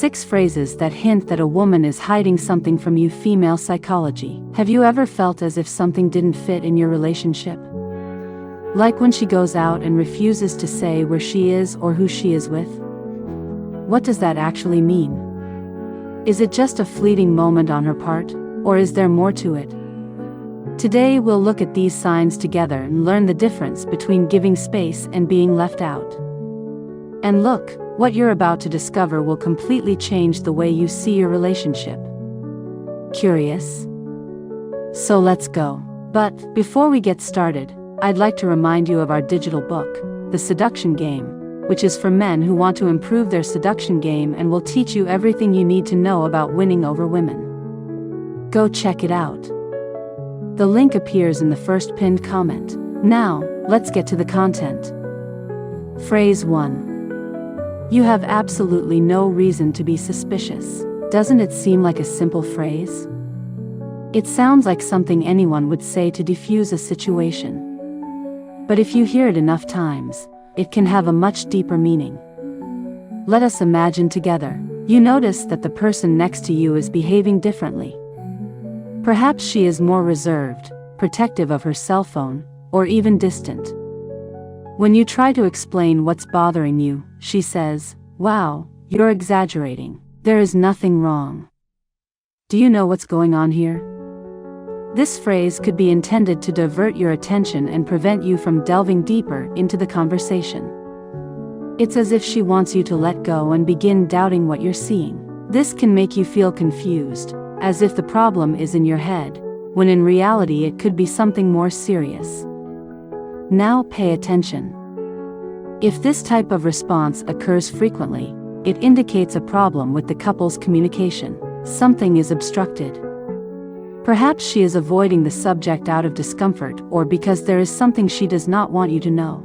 6 phrases that hint that a woman is hiding something from you. Female psychology. Have you ever felt as if something didn't fit in your relationship? Like when she goes out and refuses to say where she is or who she is with? What does that actually mean? Is it just a fleeting moment on her part, or is there more to it? Today we'll look at these signs together and learn the difference between giving space and being left out. And look, what you're about to discover will completely change the way you see your relationship. Curious? So let's go. But before we get started, I'd like to remind you of our digital book, The Seduction Game, which is for men who want to improve their seduction game and will teach you everything you need to know about winning over women. Go check it out. The link appears in the first pinned comment. Now, let's get to the content. Phrase 1. You have absolutely no reason to be suspicious. Doesn't it seem like a simple phrase? It sounds like something anyone would say to defuse a situation. But if you hear it enough times, it can have a much deeper meaning. Let us imagine together. You notice that the person next to you is behaving differently. Perhaps she is more reserved, protective of her cell phone, or even distant. When you try to explain what's bothering you, she says, "Wow, you're exaggerating. There is nothing wrong." Do you know what's going on here? This phrase could be intended to divert your attention and prevent you from delving deeper into the conversation. It's as if she wants you to let go and begin doubting what you're seeing. This can make you feel confused, as if the problem is in your head, when in reality it could be something more serious. Now pay attention. If this type of response occurs frequently, it indicates a problem with the couple's communication. Something is obstructed. Perhaps she is avoiding the subject out of discomfort or because there is something she does not want you to know.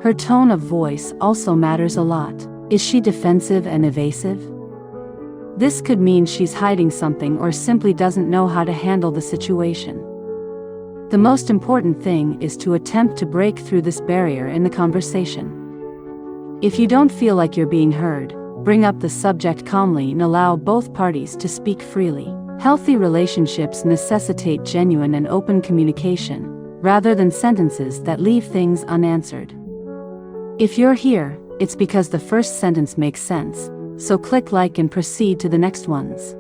Her tone of voice also matters a lot. Is she defensive and evasive? This could mean she's hiding something or simply doesn't know how to handle the situation. The most important thing is to attempt to break through this barrier in the conversation. If you don't feel like you're being heard, bring up the subject calmly and allow both parties to speak freely. Healthy relationships necessitate genuine and open communication, rather than sentences that leave things unanswered. If you're here, it's because the first sentence makes sense, so click like and proceed to the next ones.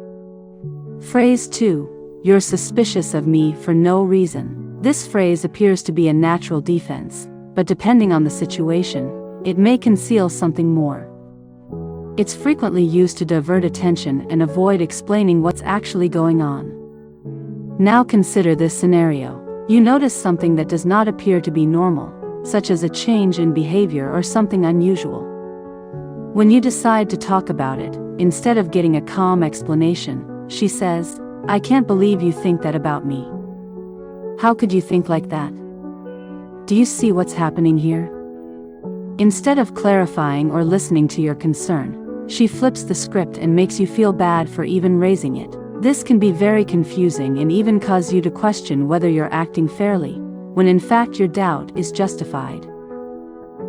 Phrase 2. You're suspicious of me for no reason. This phrase appears to be a natural defense, but depending on the situation, it may conceal something more. It's frequently used to divert attention and avoid explaining what's actually going on. Now consider this scenario. You notice something that does not appear to be normal, such as a change in behavior or something unusual. When you decide to talk about it, instead of getting a calm explanation, she says, "I can't believe you think that about me. How could you think like that?" Do you see what's happening here? Instead of clarifying or listening to your concern, she flips the script and makes you feel bad for even raising it. This can be very confusing and even cause you to question whether you're acting fairly, when in fact your doubt is justified.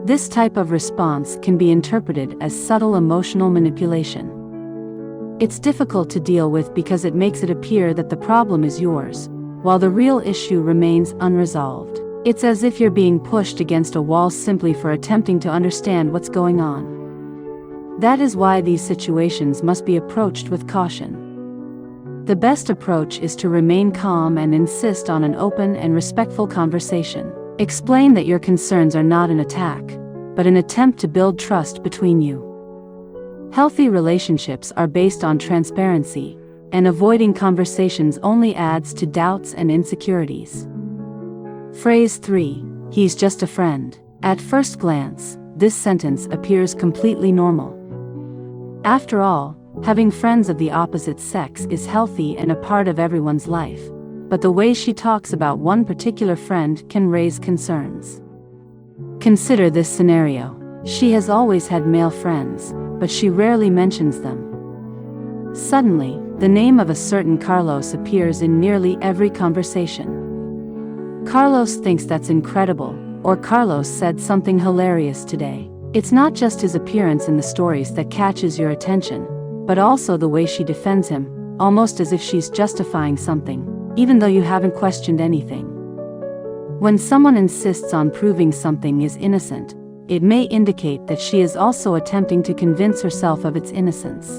This type of response can be interpreted as subtle emotional manipulation. It's difficult to deal with because it makes it appear that the problem is yours, while the real issue remains unresolved. It's as if you're being pushed against a wall simply for attempting to understand what's going on. That is why these situations must be approached with caution. The best approach is to remain calm and insist on an open and respectful conversation. Explain that your concerns are not an attack, but an attempt to build trust between you. Healthy relationships are based on transparency, and avoiding conversations only adds to doubts and insecurities. Phrase 3. He's just a friend. At first glance, this sentence appears completely normal. After all, having friends of the opposite sex is healthy and a part of everyone's life, but the way she talks about one particular friend can raise concerns. Consider this scenario. She has always had male friends, but she rarely mentions them. Suddenly, the name of a certain Carlos appears in nearly every conversation. Carlos thinks that's incredible, or Carlos said something hilarious today. It's not just his appearance in the stories that catches your attention, but also the way she defends him, almost as if she's justifying something, even though you haven't questioned anything. When someone insists on proving something is innocent, it may indicate that she is also attempting to convince herself of its innocence.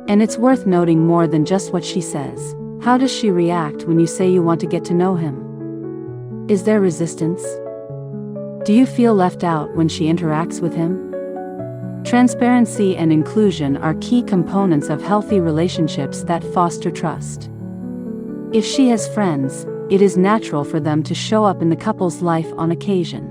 And it's worth noting more than just what she says. How does she react when you say you want to get to know him? Is there resistance? Do you feel left out when she interacts with him? Transparency and inclusion are key components of healthy relationships that foster trust. If she has friends, it is natural for them to show up in the couple's life on occasion.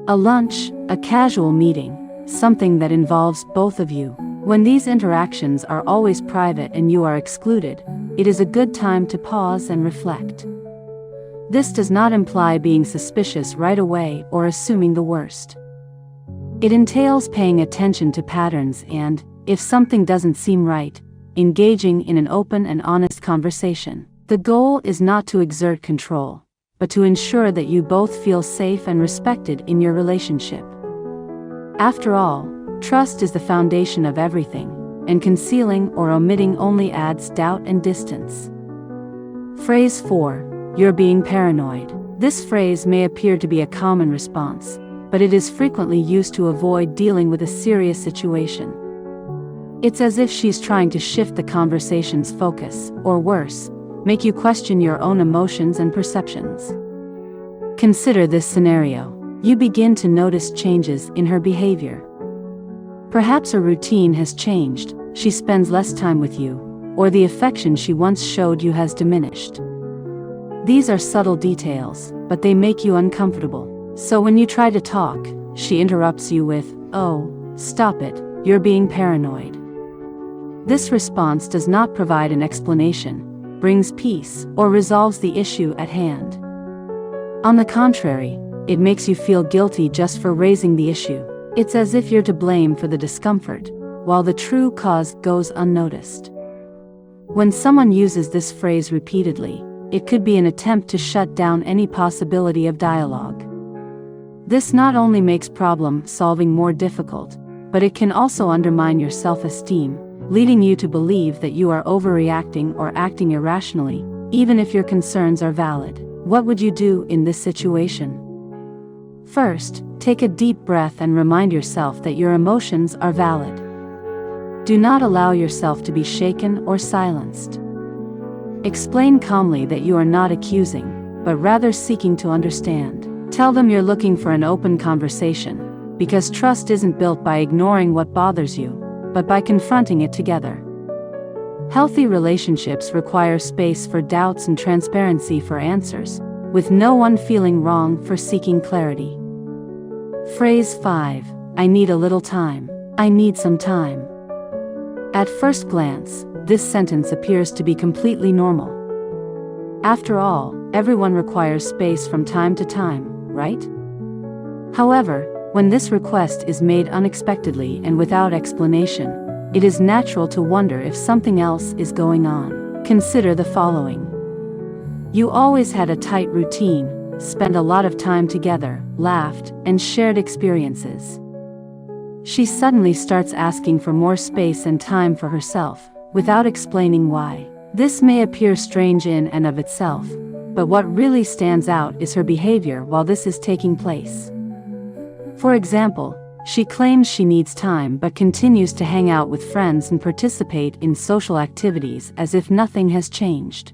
A lunch, a casual meeting, something that involves both of you. When these interactions are always private and you are excluded, it is a good time to pause and reflect. This does not imply being suspicious right away or assuming the worst. It entails paying attention to patterns and, if something doesn't seem right, engaging in an open and honest conversation. The goal is not to exert control, but to ensure that you both feel safe and respected in your relationship. After all, trust is the foundation of everything, and concealing or omitting only adds doubt and distance. Phrase 4. You're being paranoid. This phrase may appear to be a common response, but it is frequently used to avoid dealing with a serious situation. It's as if she's trying to shift the conversation's focus, or worse, make you question your own emotions and perceptions. Consider this scenario. You begin to notice changes in her behavior. Perhaps her routine has changed, she spends less time with you, or the affection she once showed you has diminished. These are subtle details, but they make you uncomfortable. So when you try to talk, she interrupts you with, "Oh, stop it, you're being paranoid." This response does not provide an explanation, brings peace, or resolves the issue at hand. On the contrary, it makes you feel guilty just for raising the issue. It's as if you're to blame for the discomfort, while the true cause goes unnoticed. When someone uses this phrase repeatedly, it could be an attempt to shut down any possibility of dialogue. This not only makes problem solving more difficult, but it can also undermine your self-esteem, leading you to believe that you are overreacting or acting irrationally, even if your concerns are valid. What would you do in this situation? First, take a deep breath and remind yourself that your emotions are valid. Do not allow yourself to be shaken or silenced. Explain calmly that you are not accusing, but rather seeking to understand. Tell them you're looking for an open conversation, because trust isn't built by ignoring what bothers you, but by confronting it together. Healthy relationships require space for doubts and transparency for answers, with no one feeling wrong for seeking clarity. Phrase 5. I need a little time. I need some time. At first glance, this sentence appears to be completely normal. After all, everyone requires space from time to time, right? However, when this request is made unexpectedly and without explanation, it is natural to wonder if something else is going on. Consider the following. You always had a tight routine, spent a lot of time together, laughed, and shared experiences. She suddenly starts asking for more space and time for herself, without explaining why. This may appear strange in and of itself, but what really stands out is her behavior while this is taking place. For example, she claims she needs time but continues to hang out with friends and participate in social activities as if nothing has changed.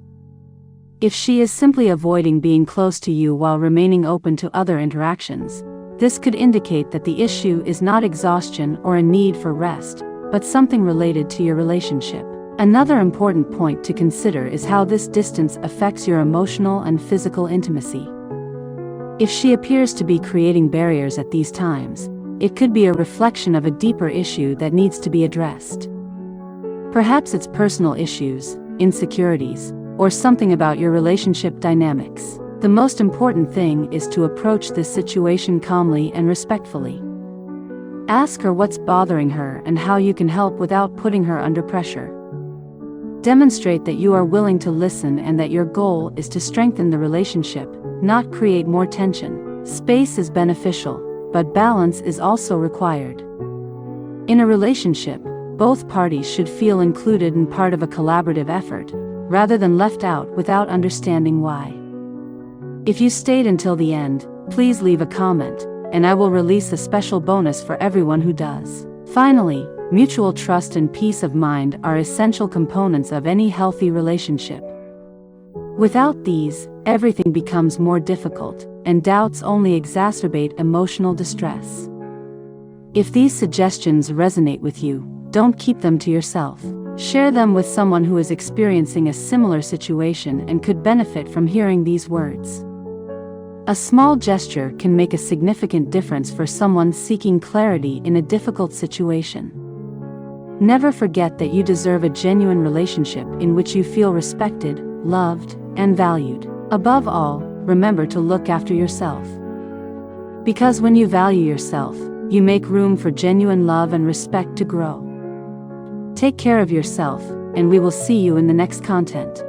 If she is simply avoiding being close to you while remaining open to other interactions, this could indicate that the issue is not exhaustion or a need for rest, but something related to your relationship. Another important point to consider is how this distance affects your emotional and physical intimacy. If she appears to be creating barriers at these times, it could be a reflection of a deeper issue that needs to be addressed. Perhaps it's personal issues, insecurities, or something about your relationship dynamics. The most important thing is to approach this situation calmly and respectfully. Ask her what's bothering her and how you can help without putting her under pressure. Demonstrate that you are willing to listen and that your goal is to strengthen the relationship, not create more tension. Space is beneficial, but balance is also required. In a relationship, both parties should feel included and part of a collaborative effort, rather than left out without understanding why. If you stayed until the end, please leave a comment, and I will release a special bonus for everyone who does. Finally, mutual trust and peace of mind are essential components of any healthy relationship. Without these, everything becomes more difficult, and doubts only exacerbate emotional distress. If these suggestions resonate with you, don't keep them to yourself. Share them with someone who is experiencing a similar situation and could benefit from hearing these words. A small gesture can make a significant difference for someone seeking clarity in a difficult situation. Never forget that you deserve a genuine relationship in which you feel respected, loved, and valued. Above all, remember to look after yourself. Because when you value yourself, you make room for genuine love and respect to grow. Take care of yourself, and we will see you in the next content.